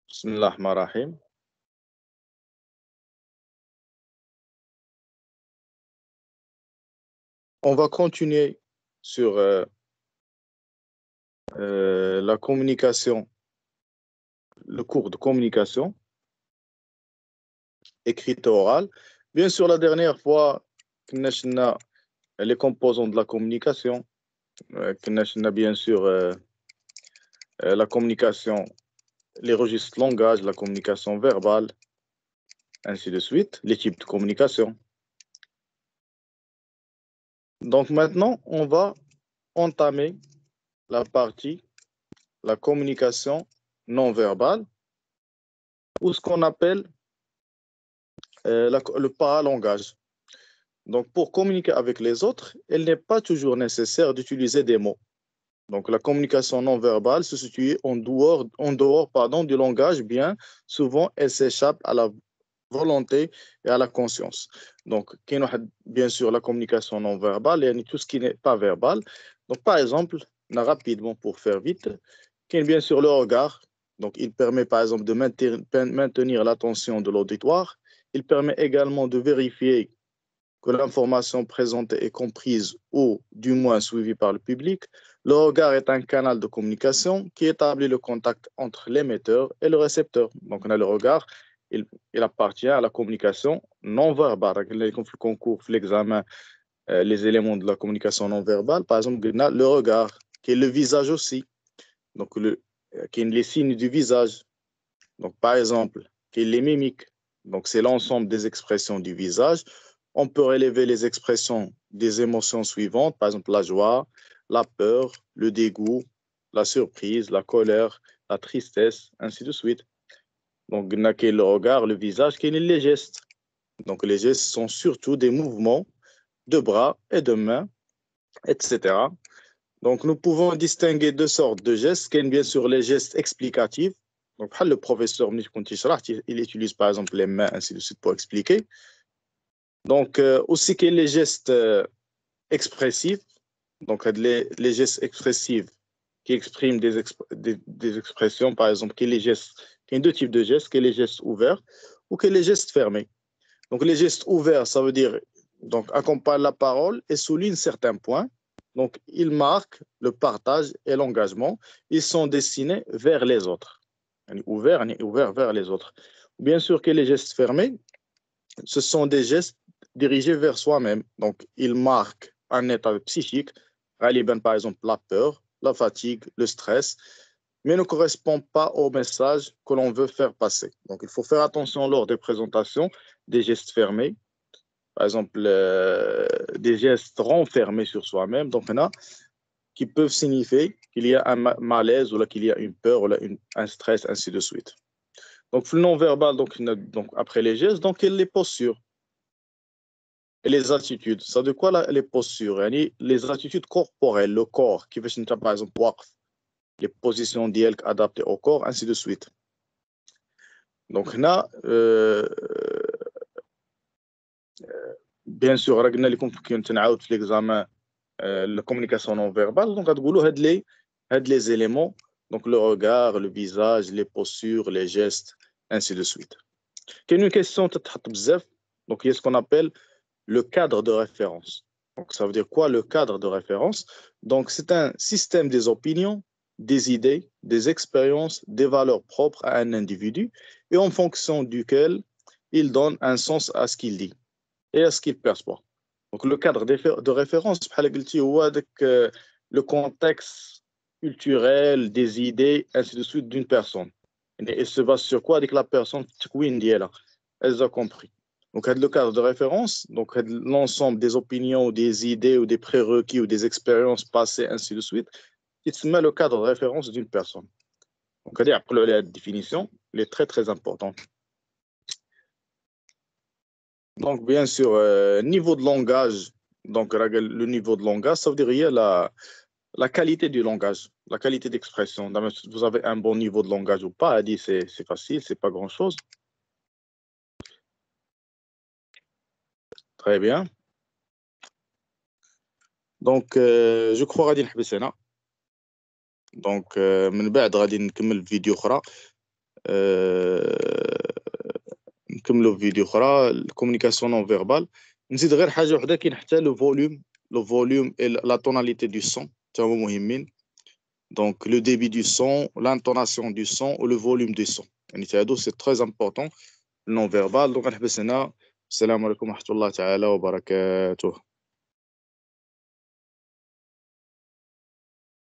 Bismillah ar-Rahman ar-Rahim. On va continuer sur la communication, le cours de communication écrite et orale. Bien sûr, la dernière fois, on a les composants de la communication. On a bien sûr la communication, les registres langage, la communication verbale, ainsi de suite, les types de communication. Donc maintenant, on va entamer la partie, la communication non verbale, ou ce qu'on appelle le paralangage. Donc, pour communiquer avec les autres, il n'est pas toujours nécessaire d'utiliser des mots. Donc, la communication non verbale se situe en dehors du langage, bien souvent, elle s'échappe à la volonté et à la conscience. Donc, bien sûr, la communication non verbale et tout ce qui n'est pas verbal. Donc, par exemple, rapidement pour faire vite, bien sûr le regard. Donc, il permet par exemple de maintenir l'attention de l'auditoire. Il permet également de vérifier que l'information présentée est comprise ou du moins suivie par le public. Le regard est un canal de communication qui établit le contact entre l'émetteur et le récepteur. Donc, on a le regard, il appartient à la communication non verbale. Les concours, l'examen, les éléments de la communication non verbale, par exemple, on a le regard, qui est le visage aussi. Donc, qui est les signes du visage. Donc, par exemple, qui est les mimiques. Donc, c'est l'ensemble des expressions du visage. On peut relever les expressions des émotions suivantes, par exemple la joie, la peur, le dégoût, la surprise, la colère, la tristesse, ainsi de suite. Donc, il y a le regard, le visage, qui est les gestes. Donc, les gestes sont surtout des mouvements de bras et de mains, etc. Donc, nous pouvons distinguer deux sortes de gestes, qui sont bien sûr les gestes explicatifs. Donc, le professeur, il utilise par exemple les mains, ainsi de suite, pour expliquer. Donc, aussi qu'il y a les gestes expressifs, donc les gestes expressifs qui expriment des expressions, par exemple, qu'il y a deux types de gestes, qu'il y a les gestes ouverts ou qu'il y a les gestes fermés. Donc, les gestes ouverts, ça veut dire, donc, accompagne la parole et souligne certains points. Donc, ils marquent le partage et l'engagement. Ils sont destinés vers les autres. Ouverts vers les autres. Bien sûr que les gestes fermés, ce sont des gestes dirigés vers soi-même. Donc, ils marquent un état psychique, par exemple la peur, la fatigue, le stress, mais ne correspondent pas au message que l'on veut faire passer. Donc, il faut faire attention lors des présentations des gestes fermés, par exemple des gestes renfermés sur soi-même. Donc, il y en a qui peuvent signifier qu'il y a un malaise ou là, qu'il y a une peur ou là, un stress, ainsi de suite. Donc, le non-verbal, donc, après les gestes, donc, il y a les postures et les attitudes. Ça veut dire quoi les postures? Les attitudes corporelles, le corps, qui veut par exemple les positions d'IELK adaptées au corps, ainsi de suite. Donc, là, bien sûr, رجعنا لكم كنت نعاود في l'examen la communication non verbale. Donc, غتقولوا هاد les éléments, donc le regard, le visage, les postures, les gestes, ainsi de suite. كاين une question تتحط بزاف, donc il y a ce qu'on appelle le cadre de référence. Donc, ça veut dire quoi le cadre de référence? Donc, c'est un système des opinions, des idées, des expériences, des valeurs propres à un individu et en fonction duquel il donne un sens à ce qu'il dit et à ce qu'il perçoit. Donc, le cadre de référence, le contexte culturel, des idées, ainsi de suite d'une personne. Et se base sur quoi? Avec la personne, elle a compris. Donc, le cadre de référence, donc l'ensemble des opinions, des idées ou des prérequis ou des expériences passées, ainsi de suite, qui se met le cadre de référence d'une personne. Donc, la définition, elle est très, très importante. Donc, bien sûr, niveau de langage, donc le niveau de langage, ça veut dire la qualité du langage, la qualité d'expression. Vous avez un bon niveau de langage ou pas, c'est facile, c'est pas grand-chose. Très bien. Donc, je crois غادي نحبس هنا. Donc, من بعد غادي نكمل فيديو أخرى نكملوا في فيديو اخرى الكومونيكاسيون نون فيربال. نزيد غير حاجه وحده كاين حتى لو فوليوم لا توناليتي دو سون تا هما مهمين. دونك لو ديبي دو سون لانتوناسيون دو سون و لو فوليوم دو سون يعني هادو سي تري امبورطون نون فيربال. دونك غنحبس هنا. السلام عليكم ورحمه الله تعالى وبركاته.